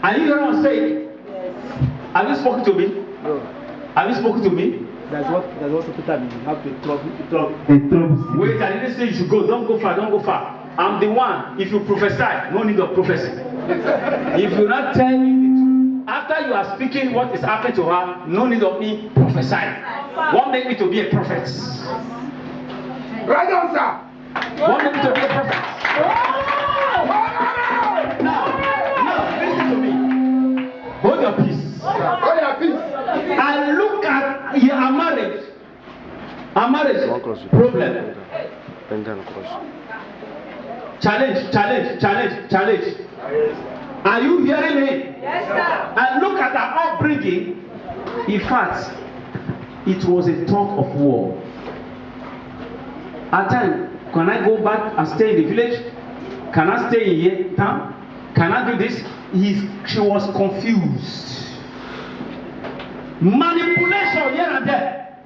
Are you hearing what I'm saying? Have you spoken to me? No. Have you spoken to me? That's what Peter means. You have to talk. Wait, I didn't say you should go. Don't go far. Don't go far. I'm the one. If you prophesy, no need of prophecy. If you not tell me the truth, after you are speaking what is happening to her, no need of me prophesying. What made me to be a prophet? Right on, sir. What made me to be a prophet? Now, listen to me. Hold your peace. Hold your peace. And look at your marriage. A marriage problem. Challenge. Are you hearing me? Yes, sir. And look at her upbringing. In fact, it was a talk of war. At times, can I go back and stay in the village? Can I stay in here town? Can I do this? She was confused. Manipulation here and there.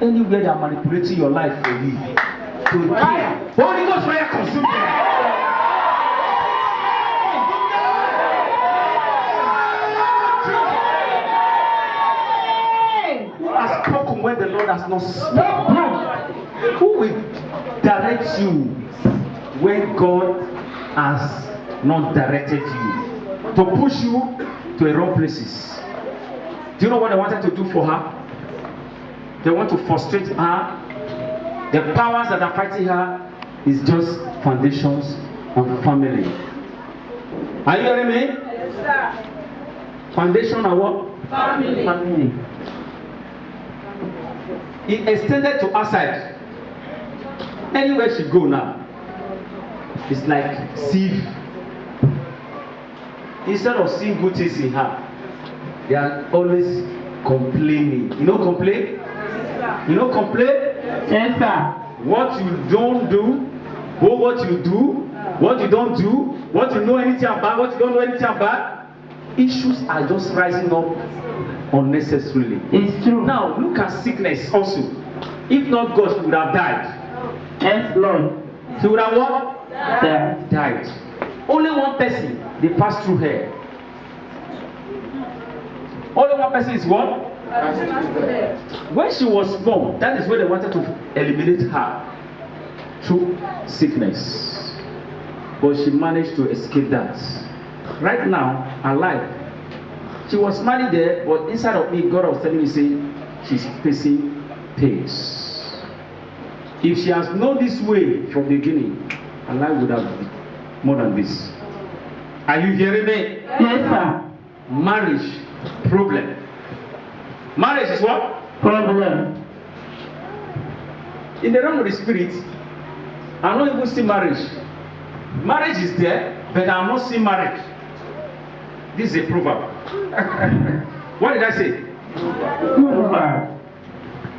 Anywhere they are manipulating your life for you. To Holy Ghost fire consume them. Who has spoken when the Lord has not spoken? Who will direct you when God has not directed you? To push you to the wrong places. Do you know what they wanted to do for her? They want to frustrate her. The powers that are fighting her is just foundations of family. Are you hearing me? Yes, sir. Foundation of what? Family. It extended to her side. Anywhere she go now, it's like sieve. Instead of seeing good things in her, they are always complaining. You know complain? You know complain? Yes, sir. What you don't do, or what you do, what you don't do, what you know anything about, what you don't know anything about. Issues are just rising up unnecessarily. It's true. Now look at sickness also. If not God, she would have died. Yes, Lord. She would have what? Died. Died. Only one person they passed through her. Only one person is what? When she was born, that is where they wanted to eliminate her through sickness. But she managed to escape that. Right now, alive. She was married there, but inside of me, God was telling me, say, she's facing pains. If she has known this way from the beginning, her life would have been more than this. Are you hearing me? Yes, sir. Marriage problem. Marriage is what? Problem. In the realm of the spirit, I don't even see marriage. Marriage is there, but I'm not seeing marriage. This is a proverb. What did I say? Proverb.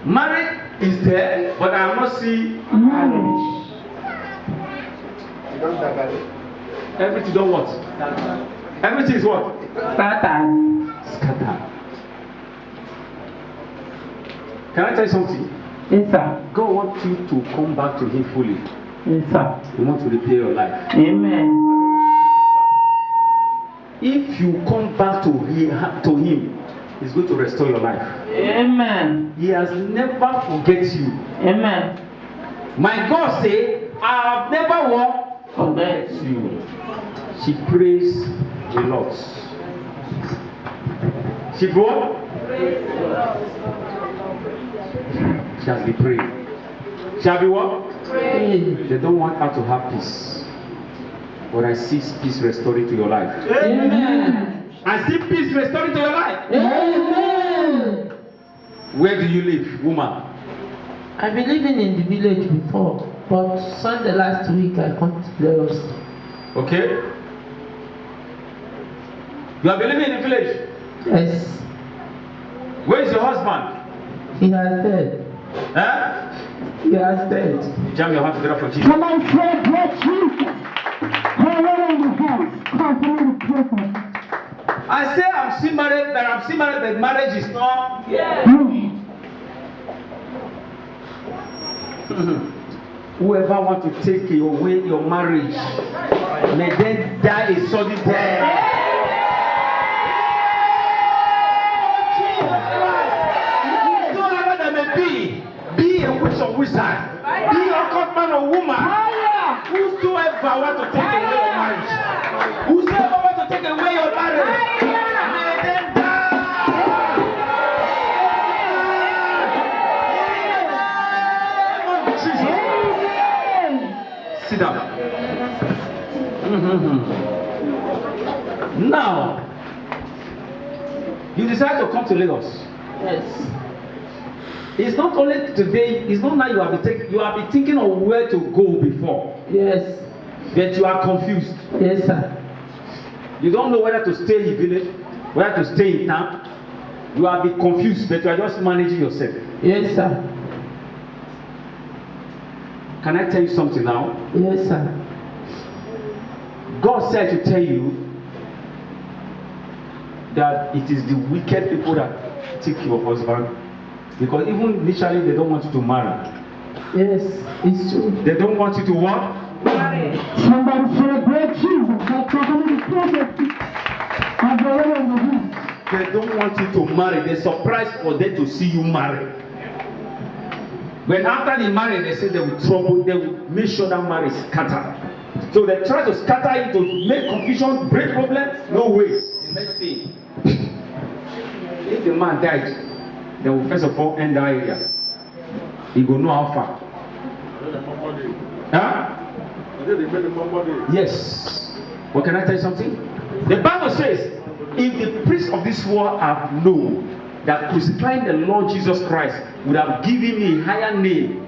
Marriage is there, but I am not seeing Marriage. everything. Don't what? Everything is what? Satan. Scatter. Can I tell you something? Yes, sir. God wants you to come back to Him fully. Yes, sir. He wants to repair your life. Amen. If you come back to Him, He's going to restore your life. Amen. He has never forget you. Amen. My God say, I have never forget you. She prays a lot. She what? She has been praying. Shall be what? Pray. They don't want her to have peace. But I see peace restoring to your life. Amen. I see peace restoring to your life. Amen. Where do you live, woman? I've been living in the village before, but Sunday last week I come to Lagos. Okay? You have been living in the village? Yes. Where is your husband? He has died. Huh? He has died. Jam your hand together for Jesus. Come on, pray, bless Jesus. Pray in the house. Continue to pray for him. I say I'm still married, but marriage is not. Yes. Whoever want to take away your marriage, may they die a sudden death. Jesus Christ. Whosoever there may be a witch or wizard, be a occult man or woman, whosoever want to take away your marriage, whosoever want to take away your marriage, may them die. Jesus. Sit down. Now, you decide to come to Lagos. Yes. It's not only today, it's not now you have been thinking of where to go before. Yes. But you are confused. Yes, sir. You don't know whether to stay in village, whether to stay in town. You have been confused, but you are just managing yourself. Yes, sir. Can I tell you something now? Yes, sir. God said to tell you that it is the wicked people that take your husband, because even literally they don't want you to marry. Yes, it's true. They don't want you to what? Marry. Somebody celebrate Jesus. That's talking to the prophecy. Of the Lord in the house. They don't want you to marry. They're surprised for them to see you marry. When after they marry, they say they will trouble, they will make sure that marriage is scattered. So they try to scatter it to make confusion, break problems. No way. The next thing, if the man died, they will first of all end that area. He will know how far. Huh? Yes. But can I tell you something? The Bible says, if the priests of this world have known that crucifying the Lord Jesus Christ would have given him a higher name,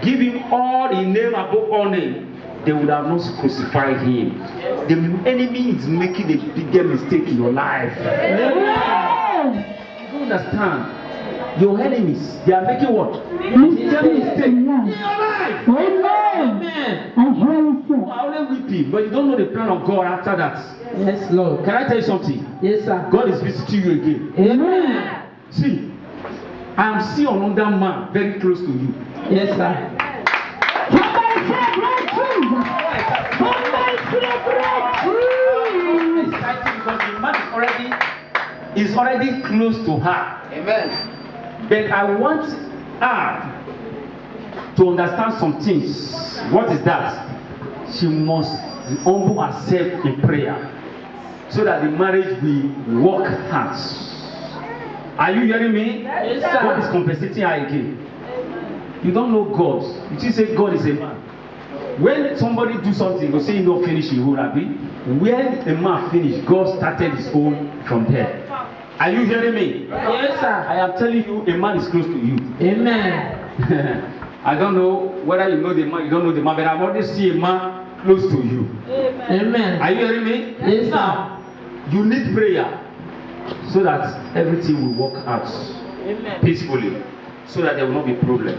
give him all the name above all name, they would have not crucified him. The enemy is making a bigger mistake in your life. You don't understand. Your enemies, they are making what? Bigger mistake in your life. Amen. You are only weeping, but you don't know the plan of God after that. Yes, Lord. Can I tell you something? Yes, sir. God is visiting you again. Amen. See, I am seeing another man very close to you. Yes, sir. Somebody celebrate Jesus. Somebody celebrate Jesus. Exciting because the man is already close to her. Amen. But I want her to understand some things. What is that? She must humble herself in prayer so that the marriage will work hard. Are you hearing me? Yes, sir. God is compensating her again. You don't know God. You just say God is a man. When somebody do something, you say you don't finish your own abi. When a man finish, God started his own from there. Are you hearing me? Yes, sir. I am telling you, a man is close to you. Amen. I don't know whether you know the man, you don't know the man, but I've already seen a man close to you. Amen. Are you hearing me? Yes, sir. Now, you need prayer so that everything will work out peacefully, so that there will not be problem.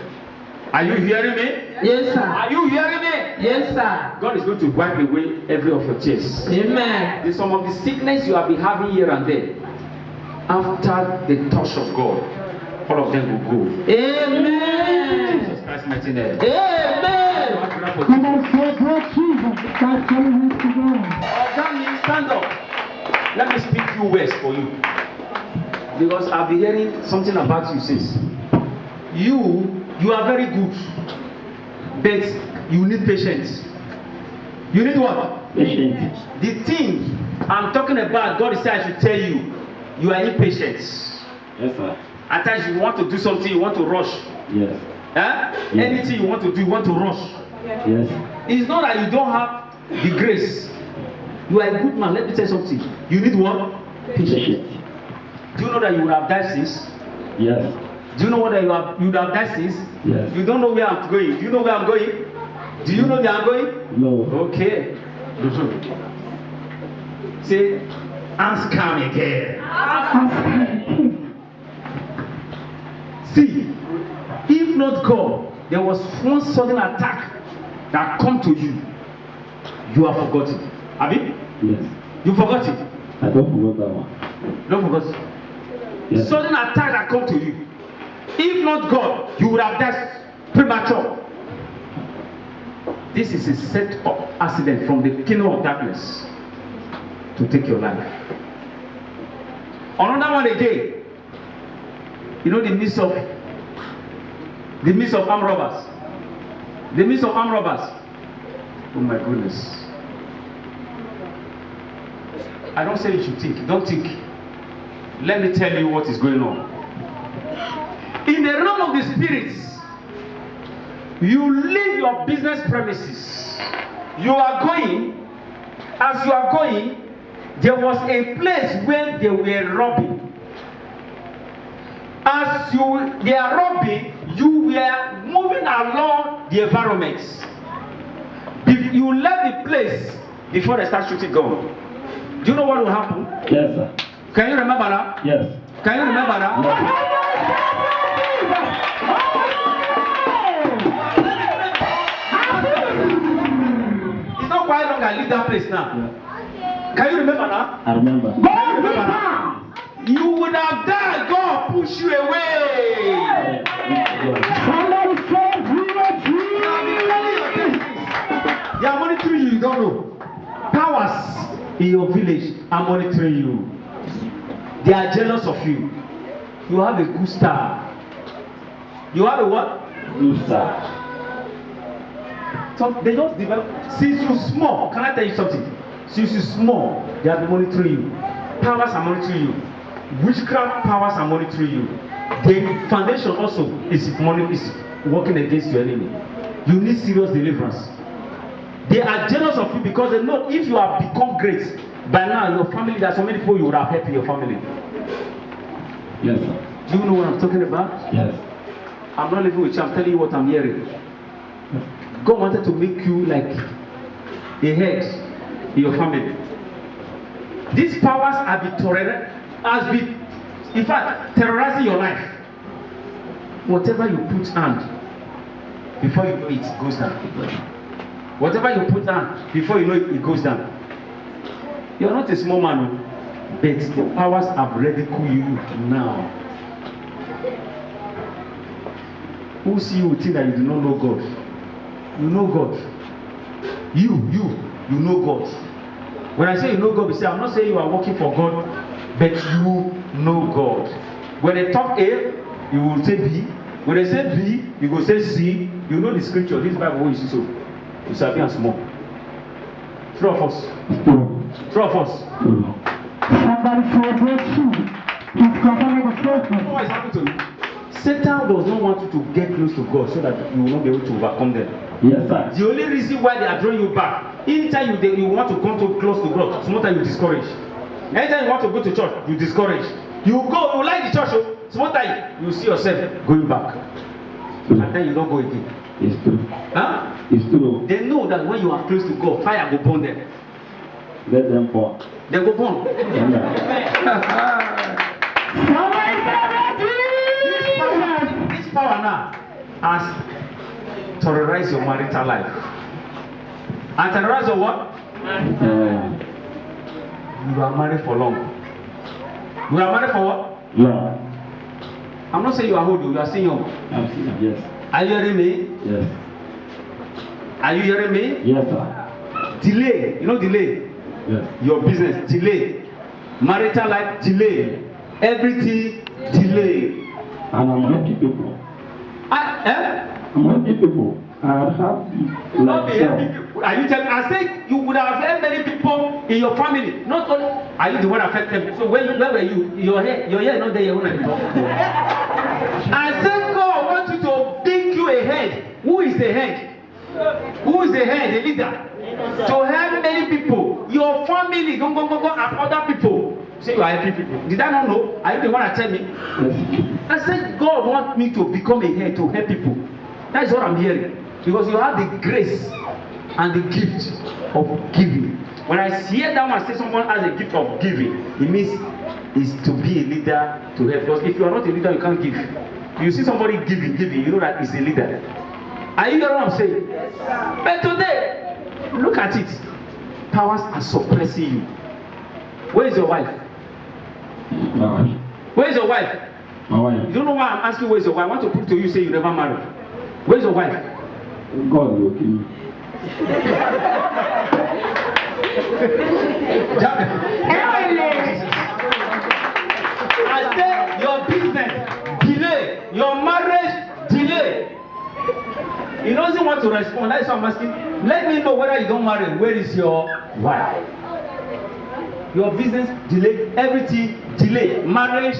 Are you hearing me? Yes, sir. Are you hearing me? Yes, sir. God is going to wipe away every of your tears. Amen. There's some of the sickness you have been having here and there. After the touch of God, all of them will go. Amen. Jesus Christ's mighty name. Amen. Somebody celebrate Jesus. That's telling us to go. Stand up. Let me speak few words for you. Because I've been hearing something about you since. You are very good. But you need patience. You need what? Patience. The thing I'm talking about, God is saying I should tell you, you are impatient. Yes, sir. At times you want to do something, you want to rush. Yes. Huh? Yes. Anything you want to do, you want to rush. Yes. It's not that you don't have the grace. You are a good man. Let me tell you something. You need what? Patience. Do you know that you would have died since? Yes. Do you know what you would have died since? Yes. You don't know where I'm going. Do you know where I'm going? Do you know where I'm going? No. Okay. Say, ask come again. See, if not God, there was one sudden attack that come to you. You have forgotten. Have you? Yes. You forgot it. I don't forget that one. Don't forget it. Yes. Sudden attack that come to you. If not God, you would have died premature. This is a set up accident from the kingdom of darkness. to take your life. Another one again. You know the midst of armed robbers. The midst of armed robbers. Oh my goodness. I don't say you should think. Don't think. Let me tell you what is going on. In the realm of the spirits, you leave your business premises. You are going. As you are going, there was a place where they were robbing. As they are robbing, you were moving along the environment. You left the place before they start shooting gun. Do you know what will happen? Yes, sir. Can you remember that? Yes. Can you remember that? It's not quite long I leave that place now. Yeah. Can you remember that? I remember. Can you remember that? You would have died. God push you away. Somebody say, They are monitoring you. You don't know. Powers in your village are monitoring you. They are jealous of you. You have a good star. You have a what? Good star. So they just develop. Since you small, can I tell you something? Since you small, they are monitoring you. Powers are monitoring you. Witchcraft powers are monitoring you. The foundation also is working against your enemy. You need serious deliverance. They are jealous of you because they know if you have become great, by now your family, there are so many people you would have helped in your family. Yes, sir. Do you know what I'm talking about? Yes. I'm not living with you, I'm telling you what I'm hearing. God wanted to make you like a head in your family. These powers have been in fact, terrorizing your life. Whatever you put hand, before you know it goes down. Whatever you put hand, before you know it goes down. You are not a small man, but the powers have ridiculed you now. Who see you think that you do not know God? You know God. You know God. When I say you know God, we say I'm not saying you are working for God, but you know God. When they talk A, you will say B. When they say B, you will say C. You know the scripture. This Bible is so. You shall be and small. Three of us. Three of us. somebody celebrate you. He's confirming the You know what is happening to you? Satan does not want you to get close to God so that you will not be able to overcome them. Yes, sir. The only reason why they are drawing you back, anytime you want to come too close to God, sometimes you discourage. Anytime you want to go to church, you discourage. You like the church, sometimes you see yourself going back. And then you don't go again. It's true. Huh? It's true. They know that when you are close to God, fire will burn them. Let them fall. They go burn. This power now has terrorized your marital life. And terrorize your what? You are married for long. You are married for what? Long. I'm not saying you are old, you are saying young. I'm saying yes. Are you hearing me? Yes. Are you hearing me? Yes, sir. Delay. You know delay? Yes. Your business, delay. Marital life, delay. Everything, delay. And I'm happy people. I'm happy people. I have Not be helping people. Are you telling? I say you would have helped many people in your family. Not only are you the one affected. So where were you? Your hair not there. When I talk. I said God wants you to think you a head. Who is the head? Who is the head? The leader. To help many people. Your family. Go and other people. Say you are helping people. Did I not know? Are you the one that tell me? Yes. I said God wants me to become a head to help people. That is what I'm hearing. Because you have the grace and the gift of giving. When I hear that one say someone has a gift of giving, it means is to be a leader to help. Because if you are not a leader, you can't give. You see somebody giving, you know that he's a leader. Are you hearing what I'm saying? Yes, sir. But today, look at it. Powers are suppressing you. Where is your wife? My wife. Where is your wife? My wife. You don't know why I'm asking where is your wife. I want to prove to you, say you never married. Where is your wife? God will kill you. He doesn't want to respond. That is why I'm asking. Let me know whether you don't marry. Where is your wife? Your business delay, everything delay. Marriage.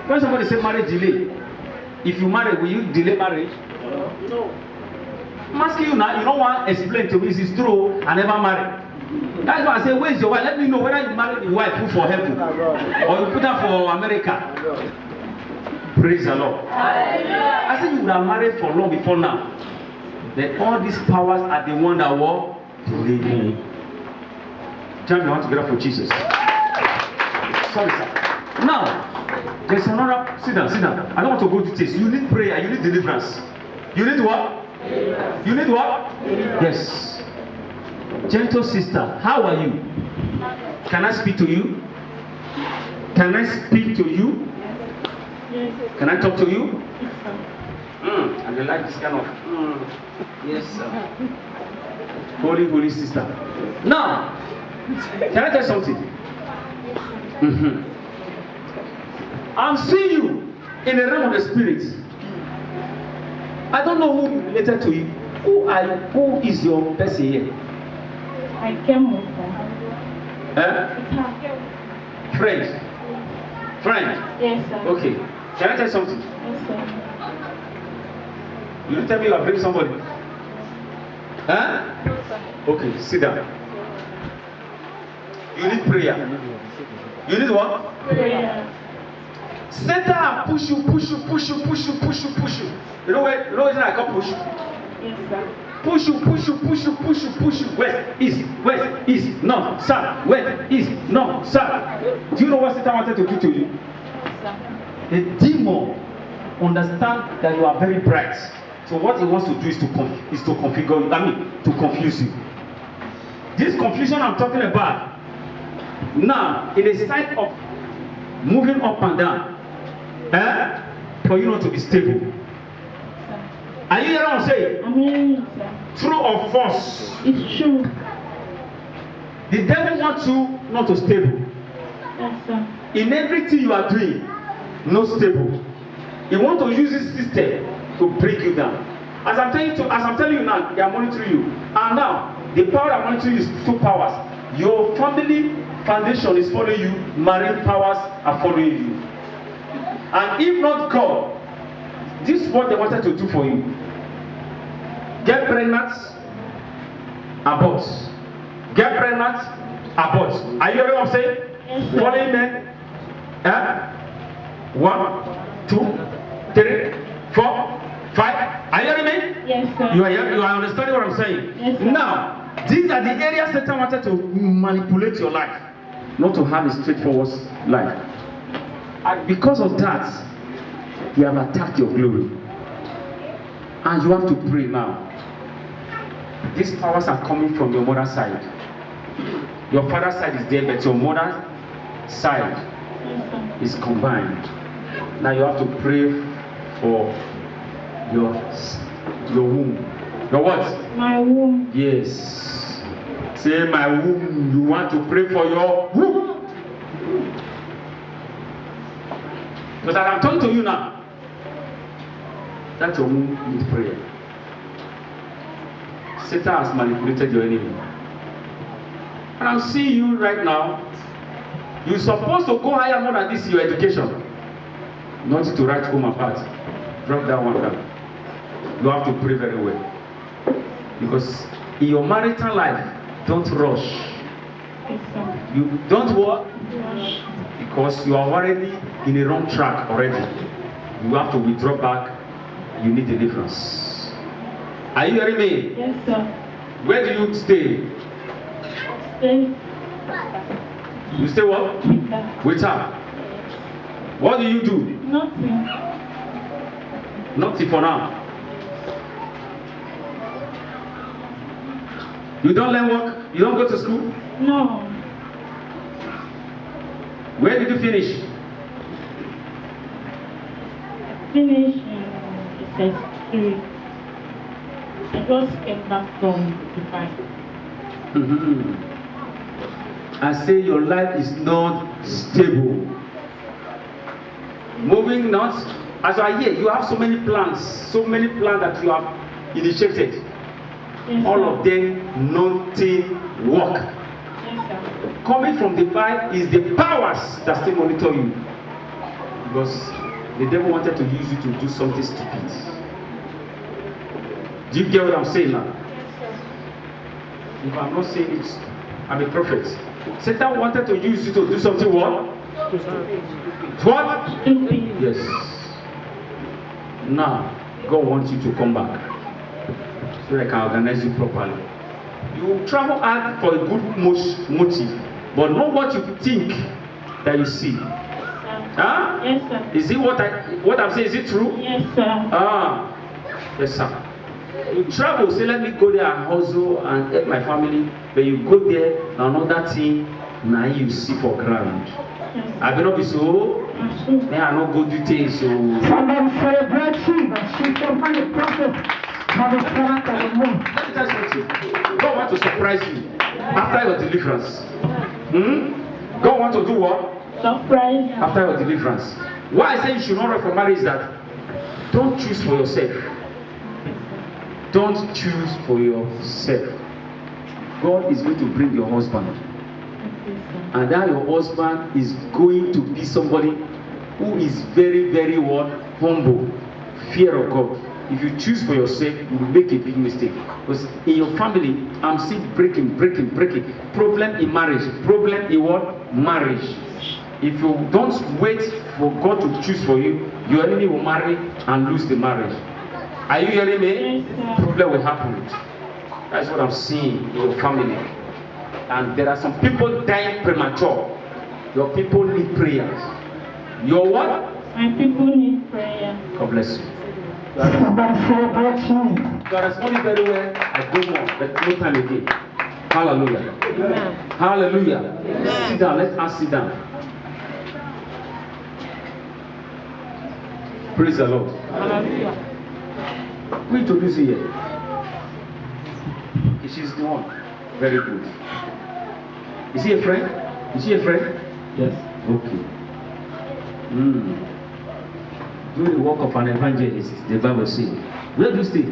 When somebody say marriage delay, if you marry, will you delay marriage? No. I'm asking you now. You don't want to explain to me if it's true. I never married. That's why I say, where is your wife? Let me know whether you married the wife who for heaven or you put her for America. Praise the Lord. I said you would have married for long before now. Then all these powers are the one that will delay me. Jam your hand together for Jesus. Sorry, sir. Now, there's another. Sit down, sit down. I don't want to go to this. You need prayer. You need deliverance. You need what? You need what? Yes. Gentle sister, how are you? Can I speak to you? Can I speak to you? Yes. Can I talk to you? Yes, sir. I like this kind of. Yes, sir. Holy, holy sister. Now, can I tell you something? I'm seeing you in the realm of the spirit. I don't know who related to you. Who is your person here? I came with her. Friend. Friend. Yes, sir. Okay. Can I tell you something? Yes, sir. You tell me you are bringing somebody. Huh? Yes, sir. Okay, sit down. You need prayer. You need what? Prayer. Satan push you. You know what I call push? Yes, sir. Push you. West, east, north, south, west, east, north, south. Do you know what Satan wanted to do to you? Yes, sir. The demon understands that you are very bright. So what he wants to do is to configure you. To confuse you. This confusion I'm talking about now, in a side of moving up and down, for you not to be stable. Are you hearing what I'm saying? I'm hearing you, sir. True or false? It's true. The devil wants you not to stable. Yes, sir. In everything you are doing, not stable. He wants to use this system to break you down. As I'm telling you now, they are monitoring you. And now, the power that monitoring you is two powers. Your family foundation is following you. Marine powers are following you. And if not God, this is what they wanted to do for you. Get pregnant, abort. Get pregnant, abort. Are you hearing what I'm saying? Yes, sir. Following men. 1, 2, 3, 4, 5. Are you hearing me? Yes, sir. You are understanding what I'm saying? Yes, sir. Now, these are the areas Satan wanted to manipulate your life, not to have a straightforward life. And because of that, they have attacked your glory. And you have to pray now. These powers are coming from your mother's side. Your father's side is there, but your mother's side is combined. Now you have to pray for your womb. Your what? My womb. Yes. Say my womb. You want to pray for your womb. Because I'm talking to you now. That your womb needs prayer. Satan has manipulated your enemy. And I'm seeing you right now. You're supposed to go higher more than this in your education. Not to write home apart. Drop that one down. You have to pray very well. Because in your marital life, don't rush. Yes, sir. You don't what? Rush. Because you are already in a wrong track already. You have to withdraw back. You need a difference. Are you hearing me? Yes, sir. Where do you stay? Stay. You stay what? With her. With her. What do you do? Nothing. Nothing for now. You don't learn work? You don't go to school? No. Where did you finish? Finish in the I just came back from Dubai. I say your life is not stable. Moving not. As I hear, you have so many plans that you have initiated. Yes, All sir. of them, nothing work. Yes, sir. Coming from the fight is the powers that still monitor you. Because the devil wanted to use you to do something stupid. Do you get what I'm saying now? Yes, sir. If I'm not saying it, I'm a prophet. Satan wanted to use you to do something what? What? Stupid. Yes. Now, God wants you to come back so that I can organize you properly. You travel out for a good motive, but not what you think that you see. Huh? Yes, sir. Is it what I'm saying? Is it true? Yes, sir. Ah, yes, sir. You travel, say, let me go there and hustle and help my family. But you go there, another thing, now you see for ground. Yes, I will not be so. that's true. May I not go do things so. Somebody celebrate Shiva. She's the funny prophet of the servant of the moon. Let me tell you something. God want to surprise you after your deliverance. God want to do what? Surprise. After your deliverance. Why I say you should not run for marriage is that don't choose for yourself. Don't choose for yourself. God is going to bring your husband. And that your husband is going to be somebody who is very, very what? Humble. Fear of God. If you choose for yourself, you will make a big mistake. Because in your family, I'm seeing breaking. Problem in marriage. Problem in what? Marriage. If you don't wait for God to choose for you, your enemy will marry and lose the marriage. Are you hearing me? Yes, sir. Problem will happen. That's what I'm seeing in your family. And there are some people dying premature. Your people need prayers. Your what? My people need prayer. God bless you. Somebody celebrate Shiva. You are responding very well. I go more, but no time again. Hallelujah. Amen. Hallelujah. Amen. Sit down. Let us sit down. Praise the Lord. Hallelujah. Who introduced you here? She's the one. Very good. Is he a friend? Is she a friend? Yes. Okay. Do the work of an evangelist, the Bible says. Where do you stay?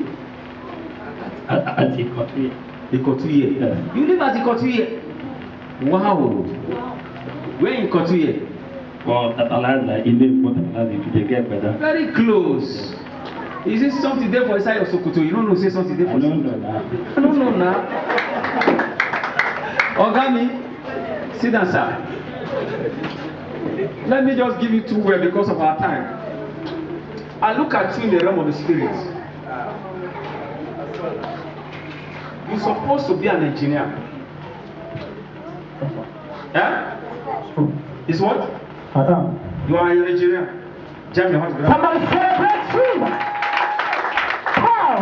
At the country. Ikotuye. Yeah. You live at Ikotuye? Wow. Where in Ikotuye? Well, Atalanta, in the Atalanta, you get better. Very close. Is it something there for inside of Sokoto? You don't know say something there for I don't Sokoto? know now. I don't know now. Ogami, sit down, sir. Let me just give you two words because of our time. I look at you in the realm of the spirit. You're supposed to be an engineer. Yeah? Is what? You are an engineer. Jam your hands together. Somebody celebrate Shiva. How?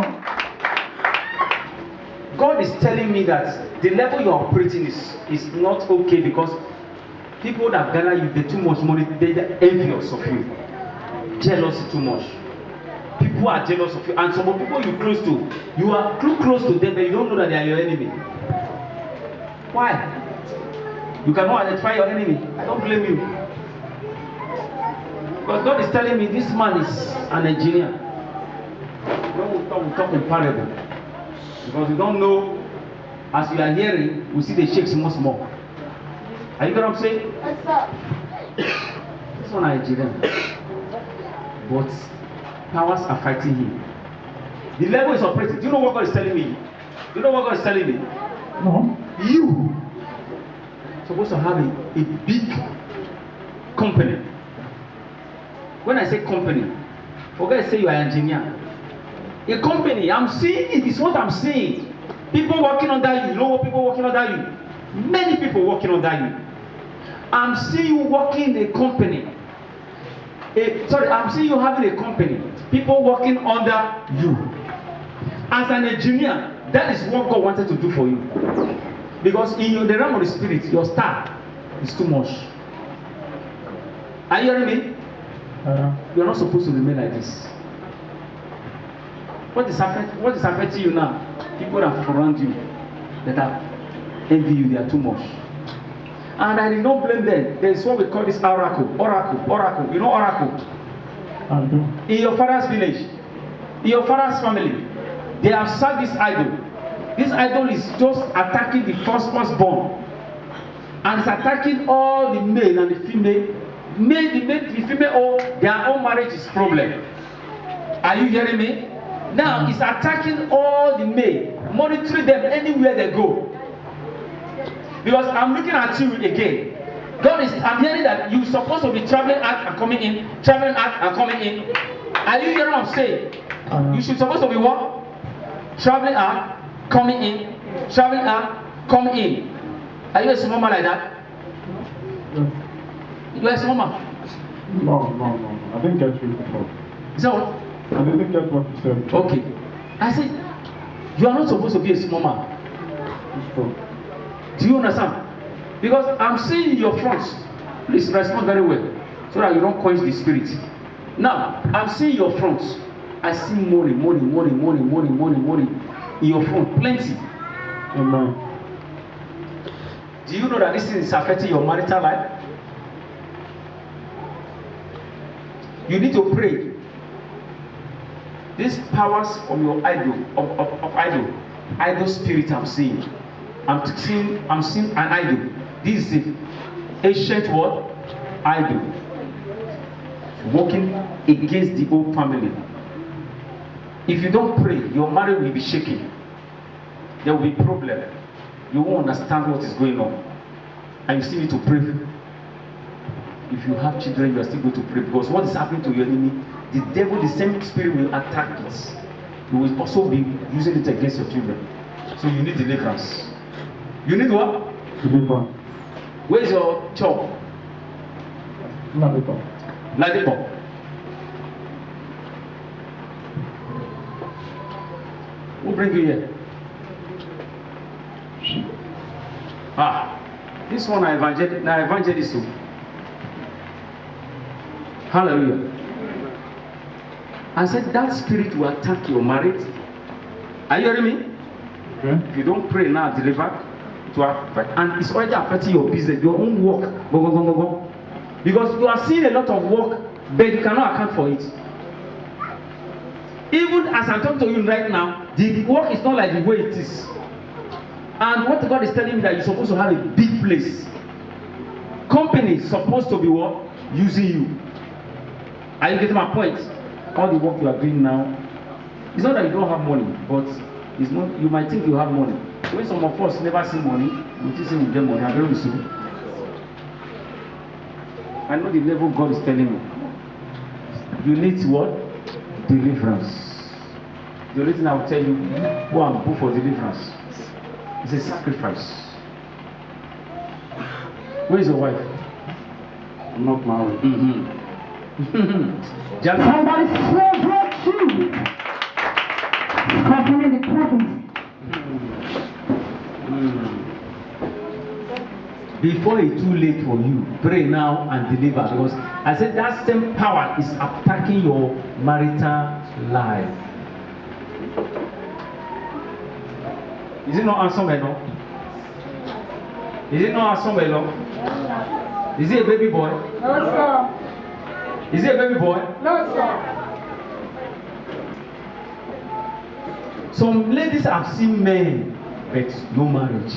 God is telling me that the level you are operating is not okay because people that gather you, they too much money, they're envious of you. Jealousy too much. People are jealous of you, and some of the people you close to, you are too close to them, but you don't know that they are your enemy. Why? You cannot identify your enemy. I don't blame you. Because God is telling me this man is an engineer. When we talk in parable. Because we don't know, as you are hearing, we see the shakes much more. Are you get what I'm saying? What's up? This one Nigerian. But powers are fighting him. The level is operating. Do you know what God is telling me? Do you know what God is telling me? No. You supposed to have a big company. When I say company, forget to say you are an engineer. A company, I'm seeing it is what I'm seeing. People working under you. You know what people working under you? Many people working under you. I'm seeing you working in a company. I'm seeing you having a company. People working under you. As an engineer, that is what God wanted to do for you. Because in the realm of the spirit, your star is too much. Are you hearing me? You are not supposed to remain like this. What is affecting you now? People that are around you that are envy you, they are too much. And I did not blame them. There is what we call this oracle. You know oracle? In your father's village, in your father's family, They have served this idol. This idol is just attacking the firstborn, and it's attacking all the male and the female. The female, or their own marriage is problem. Are you hearing me? Now it's attacking all the male, monitoring them anywhere they go. Because I'm looking at you again. I'm hearing that you're supposed to be traveling out and coming in, traveling out and coming in. Are you hearing what I'm saying? You should supposed to be what? Traveling out, coming in, traveling out, coming in. Are you a small man like that? You are a small man? No. I didn't get you before. Is that what? I didn't get what you said. Okay. I said, you are not supposed to be a small man. It's true. Do you understand? Because I'm seeing your front. Please respond very well, so that you don't quench the spirit. Now, I'm seeing your front. I see money in your front, plenty. Amen. Do you know that this thing is affecting your marital life? You need to pray. These powers from your idol, of idol spirit I'm seeing. I'm seeing an idol. This is the ancient word, idol. Working against the whole family. If you don't pray, your marriage will be shaking. There will be problem. You won't understand what is going on. And you still need to pray. If you have children, you are still going to pray. Because what is happening to your enemy, the devil, the same spirit will attack it. You will also be using it against your children. So you need deliverance. You need what? Deliverance. Where's your chop? Ladipo. Ladipo. Who bring you here? This one I evangelist. Hallelujah. I said that spirit will attack your marriage. Are you hearing me? Okay. If you don't pray now, deliver, it will affect, and it's already affecting your business, your own work. Because you are seeing a lot of work, but you cannot account for it. Even as I'm talking to you right now, the work is not like the way it is. And what God is telling me that you're supposed to have a big place. Company is supposed to be what? Using you. Are you getting my point? All the work you are doing now, it's not that you don't have money, but it's not. You might think you have money. When some of us never see money, we just say we get money. I'm very sorry. I know the level God is telling me. You need what? Deliverance. The only thing I will tell you, go and go for deliverance. It's a sacrifice. Where is your wife? I'm not married. Somebody celebrate you. Complimented prophecy. Before it's too late for you, pray now and deliver. Because I said that same power is attacking your marital life. Is it not awesome enough? Is it not awesome enough? Is he a baby boy? No, sir. Is he a baby boy? No, sir. Some ladies have seen men, but no marriage.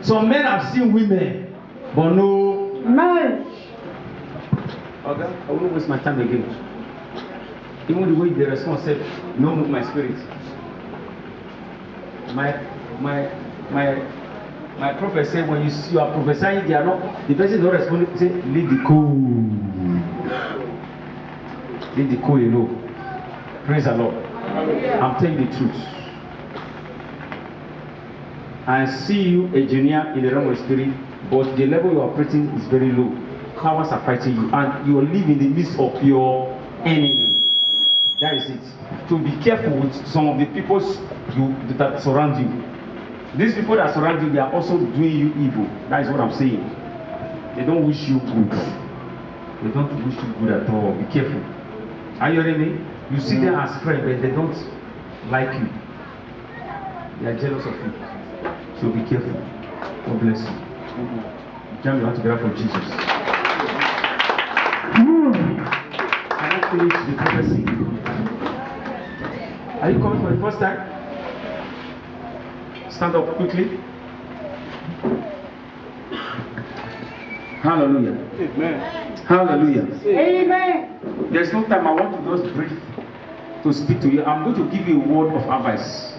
Some men have seen women, but no Marriage. Okay, I won't waste my time again. Even the way they respond said, no move my spirit. My prophet said when you are prophesying, they are not, the person is not responding, say, leave the cool. Leave the cool, you know. Praise the Lord. I'm telling the truth. I see you a junior in the realm of spirit, but the level you are operating is very low. Powers are fighting you, and you live in the midst of your enemy. That is it. So be careful with some of the people that surround you. These people that surround you, they are also doing you evil. That is what I'm saying. They don't wish you good. They don't wish you good at all. Be careful. Are you hearing me? You see them as friends, but they don't like you. They are jealous of you. So be careful. God bless you. Jam your hand together for Jesus. Can I finish the prophecy? Are you coming for the first time? stand up quickly. Hallelujah. Amen. Hallelujah. Amen. There's no time. I want to just brief to speak to you. I'm going to give you a word of advice.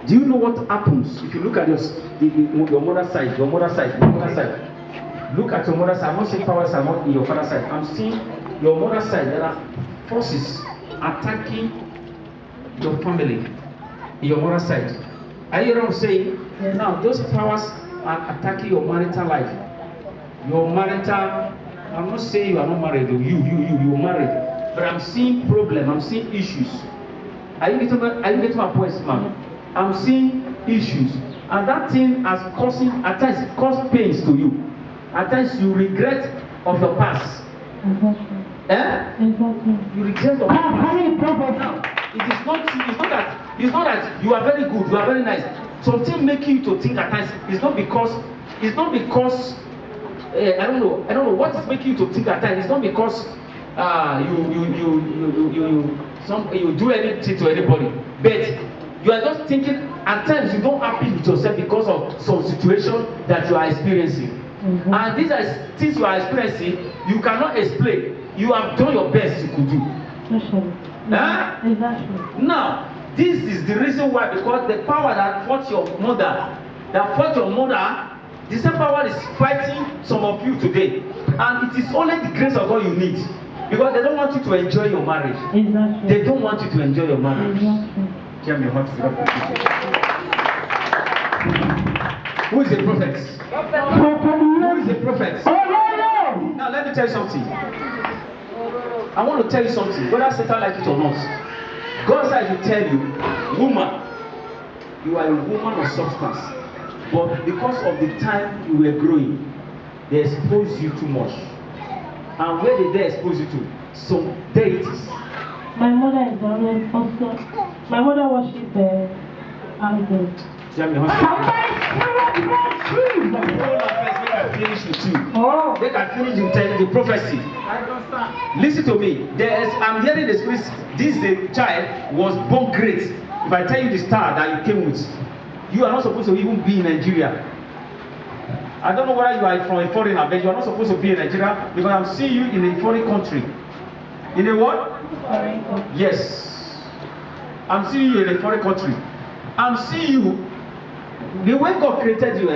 Do you know what happens if you look at your mother's side, your mother's side, your mother's side? Look at your mother's side. I'm not saying powers are not in your father's side. I'm seeing your mother's side. There are forces attacking your family in your mother's side. Are you hearing what I'm saying? Yes. Now, those powers are attacking your marital life. Your marital, I'm not saying you are not married, you are married. But I'm seeing problem, I'm seeing issues. Are you getting my point, ma'am? I'm seeing issues. And that thing has at times caused pains to you. At times you regret of your past. Exactly. Exactly. You regret of your past. How many prophets? Now, it's not that you are very good, you are very nice. Something making you to think at times. It's not because I don't know what is making you to think at times. It's not because you do anything to anybody, but you are just thinking at times you don't happy with yourself because of some situation that you are experiencing. Mm-hmm. And these are things you are experiencing, you cannot explain. You have done your best you could do. Exactly. Now, this is the reason why, because the power that fought your mother, the same power is fighting some of you today. And it is only the grace of God you need. Because they don't want you to enjoy your marriage. Exactly. They don't want you to enjoy your marriage. Exactly. Give me a hot Who is a prophet? Who is a prophet? Now let me tell you something. I want to tell you something, whether Satan like it or not. God said to tell you, woman, you are a woman of substance. But because of the time you were growing, they exposed you too much. And where did they expose you to? Some deities. My mother is also. My mother worships the idols. Somebody finish with you. Oh. They can finish the prophecy. Listen to me. I'm hearing the spirit. This child was born great. If I tell you the star that you came with, you are not supposed to even be in Nigeria. I don't know whether you are from a foreigner, but you are not supposed to be in Nigeria because I'm seeing you in a foreign country. In a what? Yes. I'm seeing you in a foreign country. I'm seeing you. The way God created you,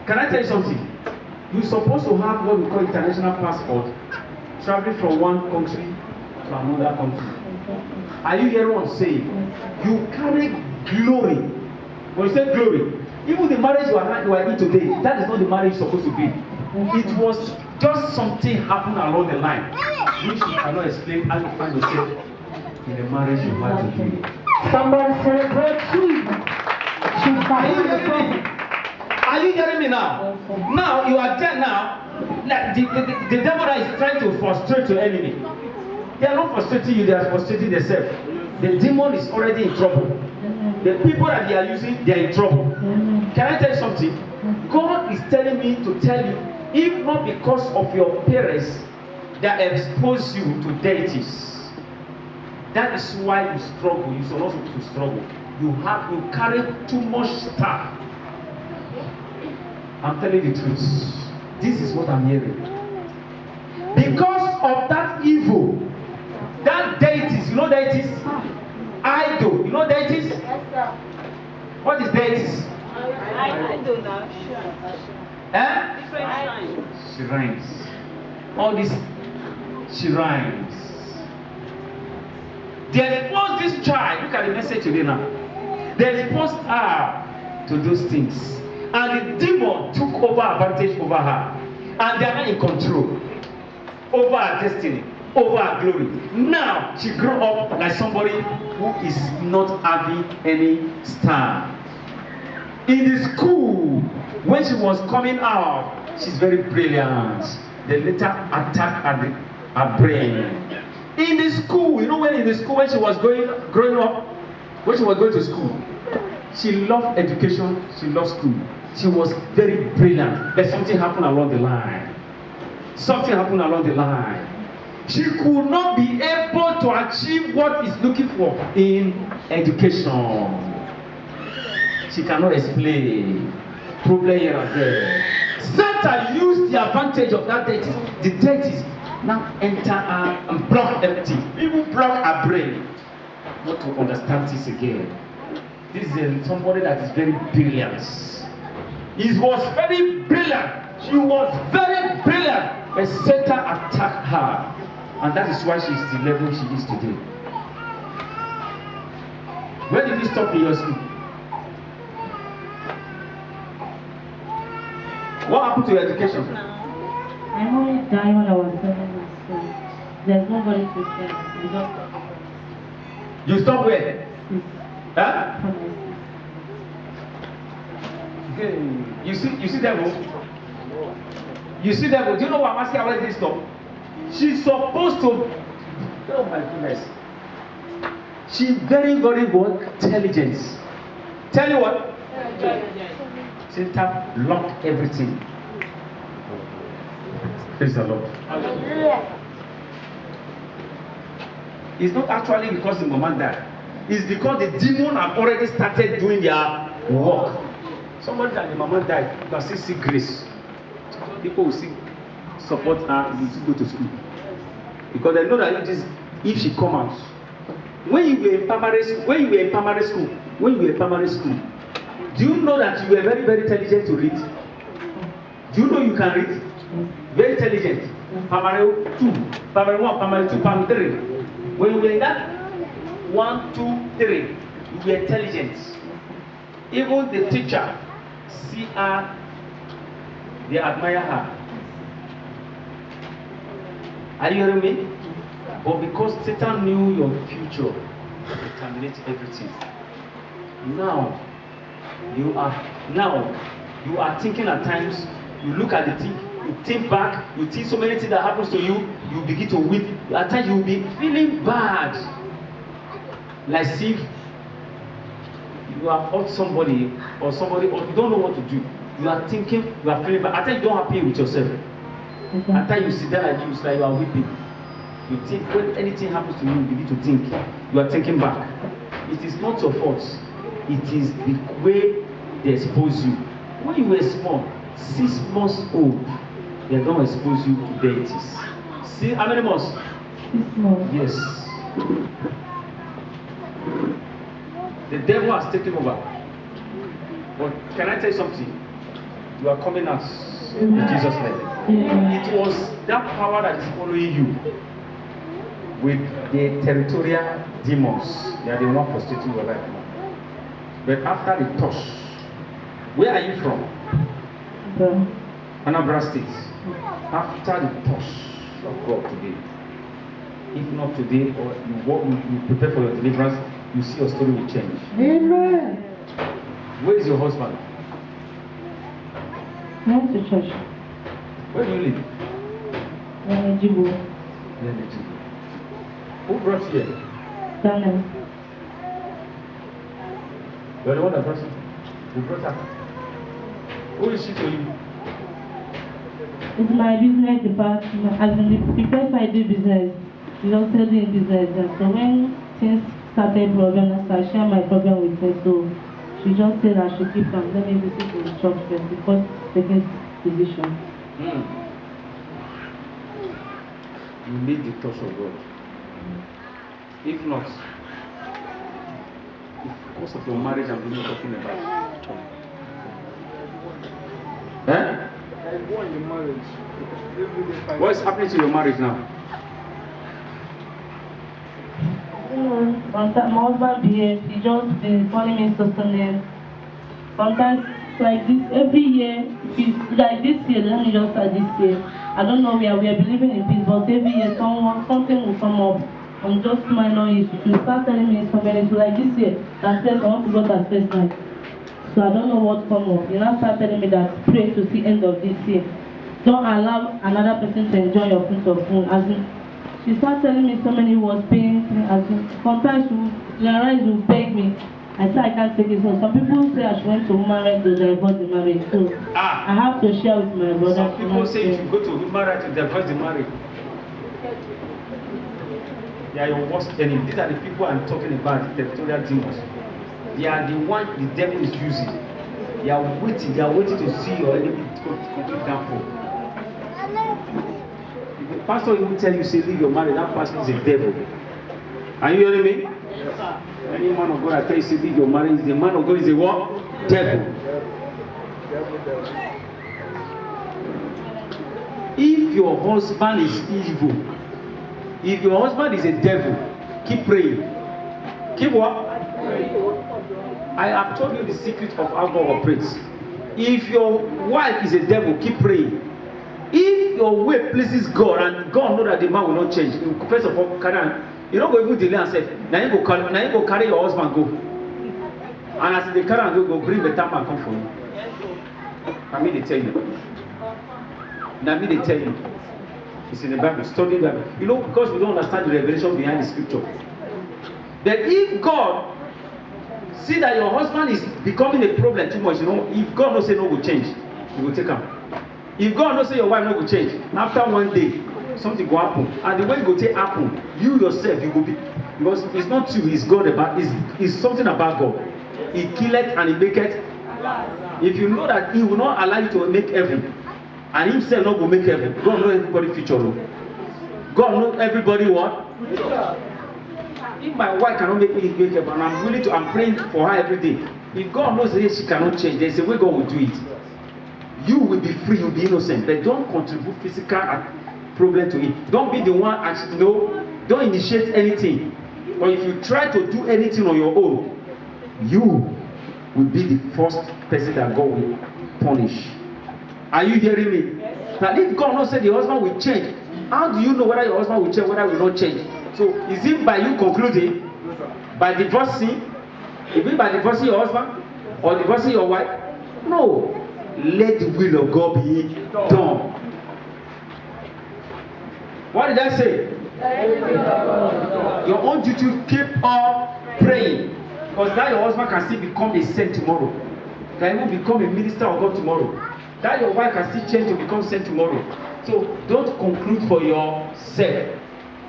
can I tell you something? You're supposed to have what we call international passport, traveling from one country to another country. Are you hearing what I'm saying? You carry glory. When you say glory, even the marriage you are in today, that is not the marriage you're supposed to be. It was just something happened along the line, which you cannot explain how you find yourself in the marriage you had to be. Somebody celebrate Jesus. Are you hearing me? Are you hearing me now? Now you are there now. Like the devil is trying to frustrate your enemy. They are not frustrating you, they are frustrating themselves. The demon is already in trouble. The people that they are using, they are in trouble. Can I tell you something? God is telling me to tell you, if not because of your parents that expose you to deities, that is why you struggle. You are not supposed to struggle. You carry too much stuff. I'm telling the truth. This is what I'm hearing. Because of that evil, that deities, you know deities? Idol, you know deities? Yes, sir. What is deities? I don't know. Different shrines. All these shrines. They exposed this child. Look at the message today now. They exposed her to those things. And the demon took over advantage over her. And they are not in control over her destiny, over her glory. Now she grew up like somebody who is not having any star. In the school, when she was coming out, she's very brilliant. They later attacked her brain. In the school, you know, when in the school, when she was growing up, when she was going to school, she loved education, she loved school. She was very brilliant. But something happened along the line. Something happened along the line. She could not be able to achieve what is looking for in education. she cannot explain. Problem here and there. Satan used the advantage of that deity. The deities now enter her and block everything. Even block her brain. Not to understand this again. This is somebody that is very brilliant. He was very brilliant. She was very brilliant. But Satan attacked her. And that is why she is the level she is today. Where did you stop in your school? What happened to your education? I only died when I was 7 years old. There's nobody to say. We just stopped. You stopped where? Huh? You see devil? You see devil? Do you know what I'm asking? Why did they stop? She's supposed to. Oh my goodness. She's very what? Intelligent. Tell you what? Satan locked everything. Praise the Lord. It's not actually because the woman died. It's because the demon have already started doing their work. Somebody that the mama died, you can still see grace. People will still support her, will still go to school. Because they know that if she come out. When you were in primary school, do you know that you were very, very intelligent to read? Do you know you can read? Very intelligent. Primary 2, primary 1, primary 2, primary 3. When you were in that 1, 2, 3, you were intelligent. Even the teacher see her, they admire her. Are you hearing me? But because Satan knew your future, he terminated everything. Now you are thinking at times, you look at the thing, you think back, you think so many things that happens to you, you begin to weep. At times you will be feeling bad. Like if you have hurt somebody or you don't know what to do. You are thinking, you are feeling bad. At times you don't happy with yourself. At times you sit there like this, like you are weeping. You think when anything happens to you, you begin to think. You are thinking back. It is not your fault. It is the way they expose you. When you were small, 6 months old, they don't expose you to deities. See how many months? 6 months. Yes. The devil has taken over. But can I tell you something? You are coming out in Jesus' name. It was that power that is following you with the territorial demons. They are the one frustrating your life. But after the touch, where are you from? Anambra State. After the touch of God today, if not today, or you prepare for your deliverance, you see your story will change. Amen. Where is your husband? I went to church. Where do you live? Jibu. Who brought you here? Daniel. You are the one that brought you? Who brought her? Who is she to you? It's my business department. As in the place I do business, you don't tell me business. So when things started problems, I share my problem with her. So she just said I should keep them. Let me visit the church first before taking decision. You need the touch of God. If not, because of your marriage, I'm not talking about. Eh? What is happening to your marriage now? Sometimes my husband behaves, he just been calling me certain names. Sometimes like this every year, like this year, let me just start this year. I don't know where we are believing in peace, but every year something will come up on just minor issues. You start telling me something, so like this year, that says I want to go to first night. So I don't know what come up. You now start telling me that pray to see end of this year. Don't allow another person to enjoy your fruit of food. As in, she started telling me so many words, pain, as in, sometimes she will beg me. I say I can't take it. So some people say I should went to human rights to divorce the marriage. So I have to share with my brother. Some people say you should go to human rights to divorce the marriage. They are your worst enemy. These are the people I'm talking about, the territorial demons. They are the one the devil is using. They are waiting to see your enemy complete downfall. If the pastor even tell you, say, leave your marriage, that pastor is a devil. Are you hearing me? Yes, sir. Any man of God I tell you, say, leave your marriage, the man of God is a what? Devil. If your husband is evil, if your husband is a devil, keep praying. Keep what? I have told you the secret of how God operates. If your wife is a devil, keep praying. If your way pleases God and God knows that the man will not change, first of all, you don't go even delay and say, now you go carry your husband go. And as they carry and go bring the time and come for you. I mean, they tell you. Now me they tell you. It's in the Bible. Study the Bible. You know, because we don't understand the revelation behind the scripture. That if God see that your husband is becoming a problem too much, you know, if God no say no will change, he will take him. If God no say your wife no will change, after one day, something will happen. And the way it will take happen, you yourself, you will be, because it's not you, it's God about, it's something about God. He killeth and he maketh. If you know that he will not allow you to make heaven, and himself not will make heaven, God know everybody future. God know everybody what? If my wife cannot make me make heaven, and I'm willing to, I'm praying for her every day. If God knows that she cannot change, there's a way God will do it. You will be free, you'll be innocent, but don't contribute physical problem to it. Don't be the one actually, no, don't initiate anything. Or if you try to do anything on your own, you will be the first person that God will punish. Are you hearing me? Yes. Now if God not say the husband will change, how do you know whether your husband will change, whether he will not change? So is it by you concluding, by divorcing? Is it by divorcing your husband or divorcing your wife? No. Let the will of God be done. What did I say? Your own duty, keep on praying, because that your husband can still become a saint tomorrow. Can even become a minister of God tomorrow. That your wife can still change to become saint tomorrow. So don't conclude for yourself.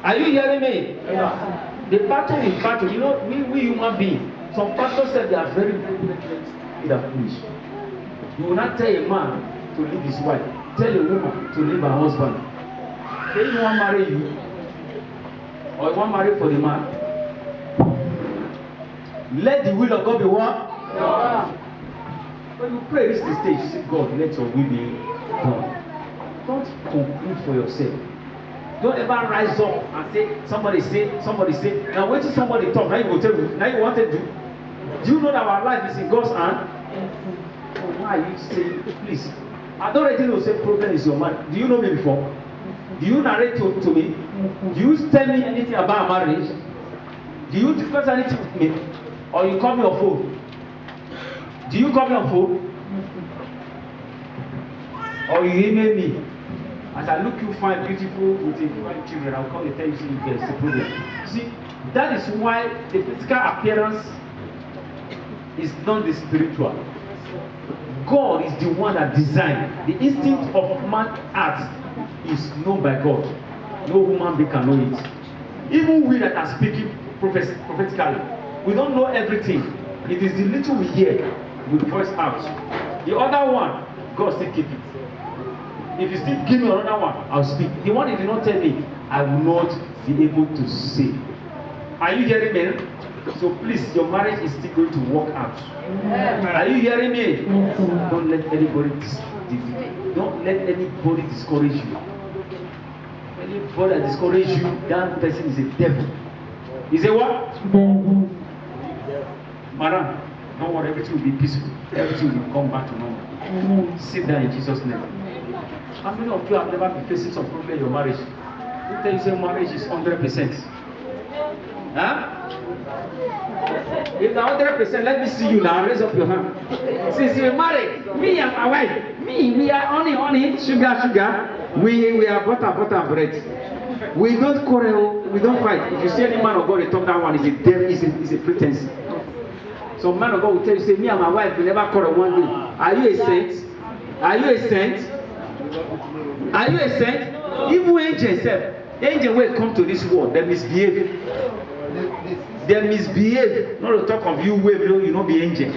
Are you hearing me? Yeah. The battle is battle. You know, we human beings, some pastors said they are very foolish. You will not tell a man to leave his wife. Tell a woman to leave her husband. They don't want to marry you, or you want to marry for the man. Let the will of God be what? Yeah. When you pray, reach the stage, say, God, let your will be done. Don't conclude for yourself. Don't ever rise up and say, somebody say. Now wait till somebody talk. Now you go tell me. Now you want to do. Do you know that our life is in God's hand? So why are you saying, please? I don't already know say problem is your man. Do you know me before? Do you narrate to me? Do you tell me anything about marriage? Do you discuss anything with me? Or you call me on phone? Do you call me on phone? Or you email me? As I look you fine, beautiful, with fine children, I'll come and tell you, see, there's a problem. See, that is why the physical appearance is not the spiritual. God is the one that designed. The instinct of man's heart is known by God. No human being can know it. Even we that are speaking prophetically, we don't know everything. It is the little we hear, we voice out. The other one, God still keep it. If you still give me another one, I'll speak. The one you did not tell me, I will not be able to say. Are you hearing me? So please, your marriage is still going to work out. Are you hearing me? Don't let anybody discourage you. Anybody that discourages you, that person is a devil. Is a what? Devil. Madam, don't worry, everything will be peaceful. Everything will come back to normal. Sit down in Jesus' name. How many of you have never been facing some problem in your marriage? Who tell you say marriage is 100%? Huh? If the 100%, let me see you now. Raise up your hand. Since you're married, me and my wife, we are honey, sugar. We are butter, bread. We don't quarrel, we don't fight. If you see any man of God, they talk that one is a devil, is a pretense. So man of God will tell you, say, me and my wife, we never quarrel one day. Are you a saint? Are you a saint? Are you a saint? Even angels, angels will come to this world, they misbehave. They misbehave. Not to talk of you where you not be angel.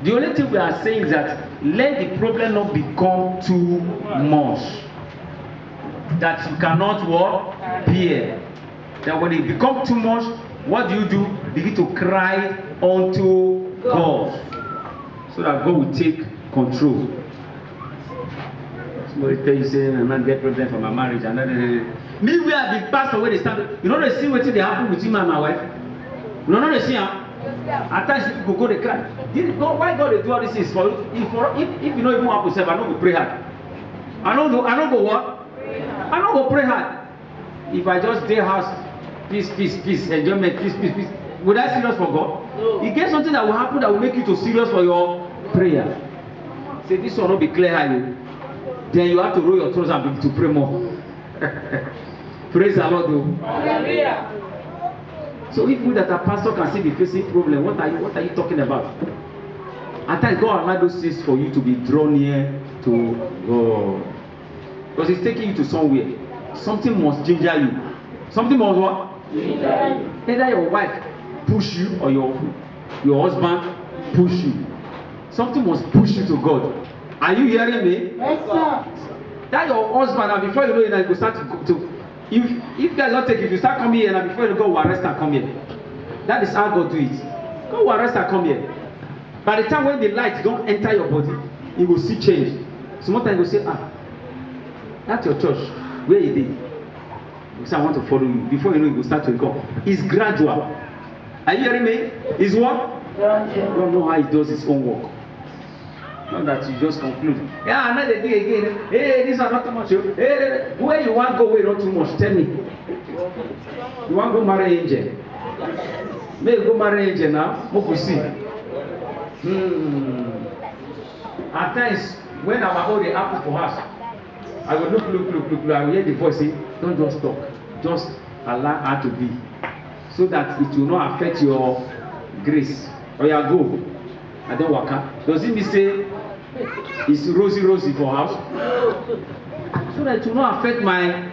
The only thing we are saying is that let the problem not become too much. That you cannot what? Bear. That when it becomes too much, what do? Begin to cry unto God. So that God will take control. Somebody tell you say, I'm not get problem for my marriage. Me, we are the pastor where they start. You know they see what they happen between me and my wife? You know they see her? At times people go to cry. Why God they do all this is for if you know even what to say, I don't go pray hard. I don't go what? I don't go pray hard. If I just stay house, peace, enjoyment, peace. Would I serious for God? No. You get something that will happen that will make you to serious for your prayer. Say this will not be clear, then you have to roll your trousers and begin to pray more. Praise the Lord, though. So if we that are pastor can see the facing problem, what are you talking about? At times God allow those things for you to be drawn near to God. Because He's taking you to somewhere. Something must ginger you. Something must what? Either your wife push you or your husband push you. Something must push you to God. Are you hearing me? Yes, sir. That your husband, and before you know it, you start to if guys don't take it, you start coming here, and before you go, arrest and come here. That is how God do it. Go arrest and come here. By the time when the light don't enter your body, you will see change. Sometimes you go say, that's your church. Where you did? You say, I want to follow you. Before you know it, you will start to come. It's gradual. Are you hearing me? It's what? You don't know how He does His own work. Not that you just conclude. Yeah, another day again. Hey, this is not too much. Hey, where you want to go? Where not too much? Tell me. You want to go marry angel? May you go marry angel now? What we see? At times, when I'm about the apple for us, I will look. I will hear the voice say, don't just talk. Just allow her to be. So that it will not affect your grace. Or you go. I don't work out. Does it mean say it's rosy for house? So that it will not affect my.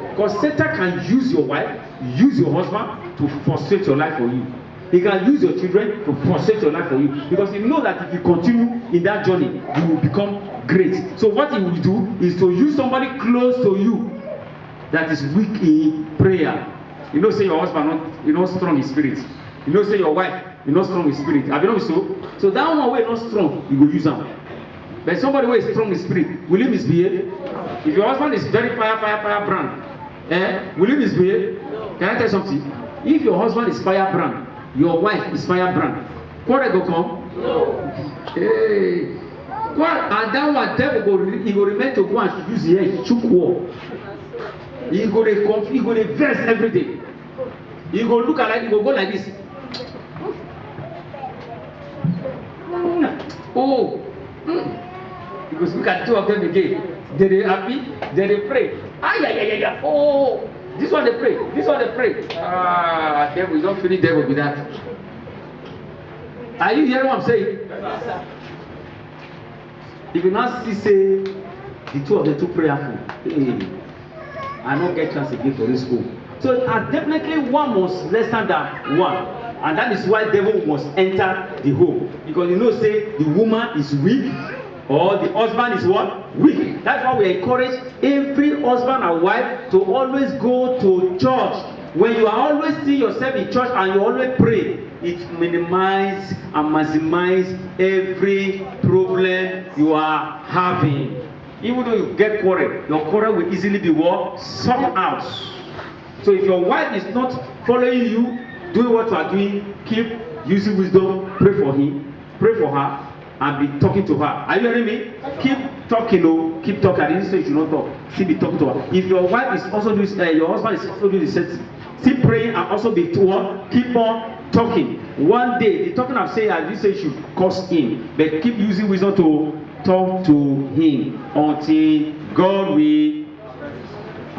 Because Satan can use your wife, use your husband to frustrate your life for you. He can use your children to frustrate your life for you. Because he knows that if you continue in that journey, you will become great. So what he will do is to use somebody close to you that is weak in prayer. You know, say your husband, you know, strong in spirit. You know, say your wife, you know, strong in spirit. Have you know so? So that one way not strong, you go use them. But somebody who is strong in spirit, will he misbehave? If your husband is very fire brand, will he misbehave? Can I tell you something? If your husband is fire brand, your wife is fire brand, quarrel go come? No. Hey. And that one devil he go remain to go and use the head, choke war. He go to verse every day. He go look at it, he go like this. Because look at two of them again. They happy, they pray. Oh, this one they pray, this one they pray. Devil, you don't finish devil with that. Are you hearing what I'm saying? If you now see say the two of them too prayerful, I don't get chance again for this school. So definitely one must less than one. And that is why devil must enter the home. Because you know, say the woman is weak or the husband is what? Weak. That's why we encourage every husband and wife to always go to church. When you are always see yourself in church and you always pray, it minimizes and maximizes every problem you are having. Even though you get quarrel, your quarrel will easily be what? Sorted out. So if your wife is not following you, doing what you are doing, keep using wisdom, pray for him, pray for her, and be talking to her. Are you hearing me? Keep talking, keep talking. I didn't say you should not talk. Still be talking to her. If your wife is also doing, your husband is also doing the same, still praying and also be to her, keep on talking. One day, the talking I'm saying, I didn't say you should curse him, but keep using wisdom to talk to him until God will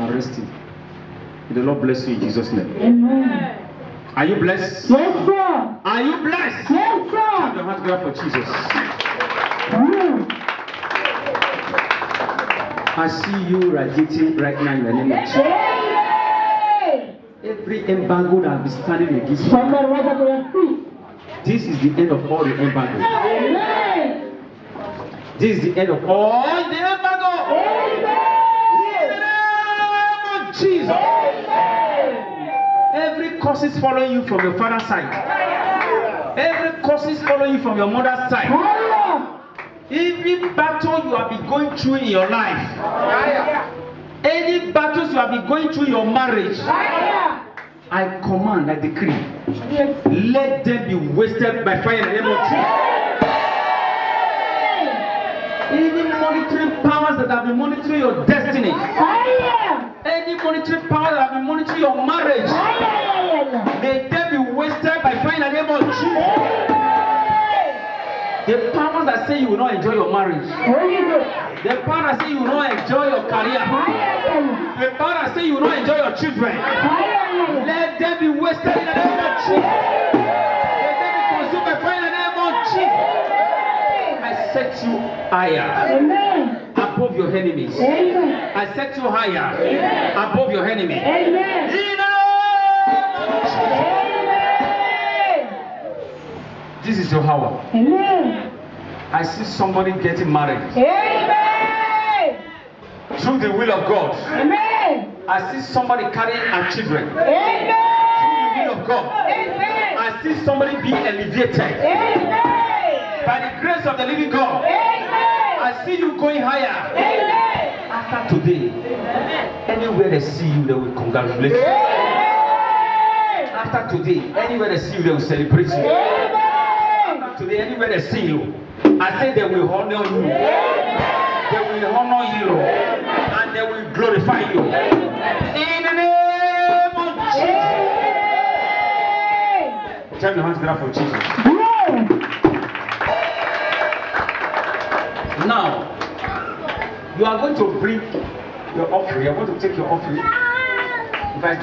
arrest him. May the Lord bless you in Jesus' name. Amen. Are you blessed? Yes, sir. Are you blessed? Yes, sir. Put your hands together for Jesus. I see you radiating right now in the name of Jesus. Every embargo that has been standing against you, Somebody rise up on your feet. this is the end of all the embargo. Amen. This is the end of all the embargo. Amen. In the name of Jesus. Amen. Every curse is following you from your father's side. Every curse is following you from your mother's side. Hallelujah. Every battle you have been going through in your life. Any battles you have been going through in your marriage. I command, I decree, let them be wasted by fire in the name of Jesus. Any monitoring powers that have been monitoring your destiny, any monitoring power that have been monitoring your marriage, may they be wasted by fire in the name of Jesus. The powers that say you will not enjoy your marriage, the power that say you will not enjoy your career, the power that say you will not enjoy your children, let them be wasted in the name of Jesus. Let them be consumed by fire in the name of Jesus. I set you higher above your enemies. I set you higher above your enemies. In the name of Jesus. This is your hour. I see somebody getting married. Through the will of God. I see somebody carrying our children. Through the will of God. I see somebody being elevated. By the grace of the living God. I see you going higher. After today, anywhere they see you, they will congratulate you. After today, anywhere they see you, they will celebrate you. After today, anywhere they see you, I say they will honor you. They will honor you. And they will glorify you. In the name of Jesus. Turn your hands together for Jesus. Now, you are going to bring your offering. You are going to take your offering. If I